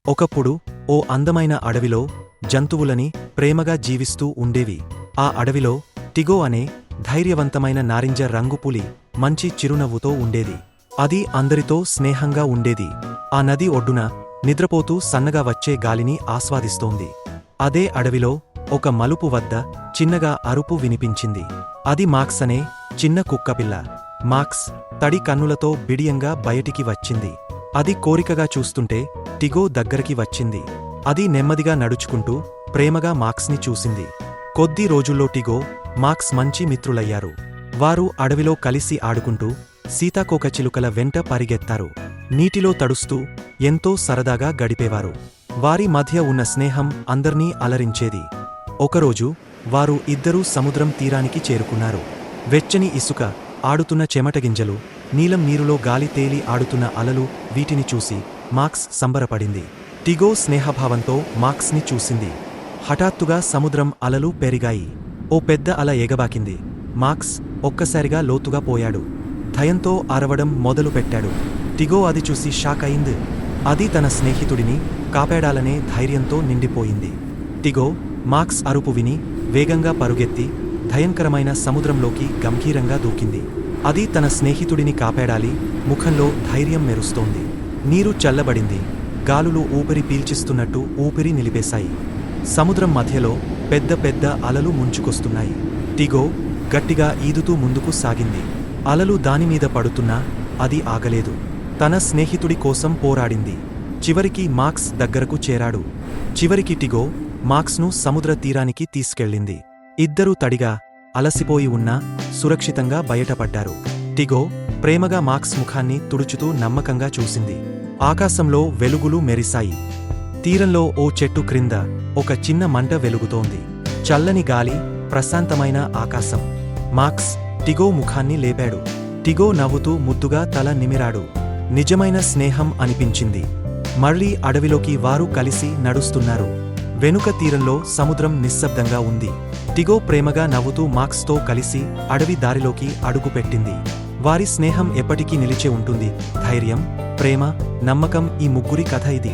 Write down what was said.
ఒకప్పుడు ఓ అందమైన అడవిలో జంతువులని ప్రేమగా జీవిస్తూ ఉండేవి. ఆ అడవిలో టిగో అనే ధైర్యవంతమైన నారింజ రంగు పులి మంచి చిరునవ్వుతో ఉండేది. అది అందరితో స్నేహంగా ఉండేది. ఆ నది ఒడ్డున నిద్రపోతూ సన్నగా వచ్చే గాలిని ఆస్వాదిస్తోంది. అదే అడవిలో ఒక మలుపు వద్ద చిన్నగా అరుపు వినిపించింది. అది మాక్స్ అనే చిన్న కుక్కపిల్ల. మాక్స్ తడి కన్నులతో బిడియంగా బయటికి వచ్చింది. అది కోరికగా చూస్తుంటే టిగో దగ్గరికి వచ్చింది. అది నెమ్మదిగా నడుచుకుంటూ ప్రేమగా మాక్స్ని చూసింది. కొద్ది రోజుల్లో టిగో, మాక్స్ మంచి మిత్రులయ్యారు. వారు అడవిలో కలిసి ఆడుకుంటూ సీతాకోకచిలుకల వెంట పరిగెత్తారు. నీటిలో తడుస్తూ ఎంతో సరదాగా గడిపేవారు. వారి మధ్య ఉన్న స్నేహం అందర్నీ అలరించేది. ఒకరోజు వారు ఇద్దరూ సముద్రం తీరానికి చేరుకున్నారు. వెచ్చని ఇసుక, ఆడుతున్న చెమటగింజలు, నీలం నీరులో గాలి తేలి ఆడుతున్న అలలు వీటిని చూసి మాక్స్ సంబరపడింది. టిగో స్నేహభావంతో మాక్స్ని చూసింది. హఠాత్తుగా సముద్రం అలలు పెరిగాయి. ఓ పెద్ద అల ఎగబాకింది. మాక్స్ ఒక్కసారిగా లోతుగా పోయాడు. భయంతో అరవడం మొదలుపెట్టాడు. టిగో అది చూసి షాక్ అయింది. అది తన స్నేహితుడిని కాపాడాలనే ధైర్యంతో నిండిపోయింది. టిగో మాక్స్ అరుపు విని వేగంగా పరుగెత్తి భయంకరమైన సముద్రంలోకి గంభీరంగా దూకింది. అది తన స్నేహితుడిని కాపాడాలి, ముఖంలో ధైర్యం మెరుస్తోంది. నీరు చల్లబడింది. గాలులు ఊపిరి పీల్చిస్తున్నట్టు ఊపిరి నిలిపేశాయి. సముద్రం మధ్యలో పెద్ద పెద్ద అలలు ముంచుకొస్తున్నాయి. టిగో గట్టిగా ఈదుతూ ముందుకు సాగింది. అలలు దానిమీద పడుతున్నా అది ఆగలేదు. తన స్నేహితుడి కోసం పోరాడింది. చివరికి మాక్స్ దగ్గరకు చేరాడు. చివరికి టిగో మాక్స్ను సముద్ర తీరానికి తీసుకెళ్ళింది. ఇద్దరూ తడిగా, అలసిపోయి ఉన్నా సురక్షితంగా బయటపడ్డారు. టిగో ప్రేమగా మాక్స్ ముఖాన్ని తుడుచుతూ నమ్మకంగా చూసింది. ఆకాశంలో వెలుగులు మెరిశాయి. తీరంలో ఓ చెట్టు క్రింద ఒక చిన్న మంట వెలుగుతోంది. చల్లని గాలి, ప్రశాంతమైన ఆకాశం. మాక్స్ టిగో ముఖాన్ని లేపాడు. టిగో నవ్వుతూ ముద్దుగా తల నిమిరాడు. నిజమైన స్నేహం అనిపించింది. మళ్ళీ అడవిలోకి వారు కలిసి నడుస్తున్నారు. వెనుక తీరంలో సముద్రం నిశ్శబ్దంగా ఉంది. టిగో ప్రేమగా నవ్వుతూ మాక్స్తో కలిసి అడవి దారిలోకి అడుగుపెట్టింది. వారి స్నేహం ఎప్పటికీ నిలిచే ఉంటుంది. ధైర్యం, ప్రేమ, నమ్మకం ఈ ముగ్గురి కథ ఇది.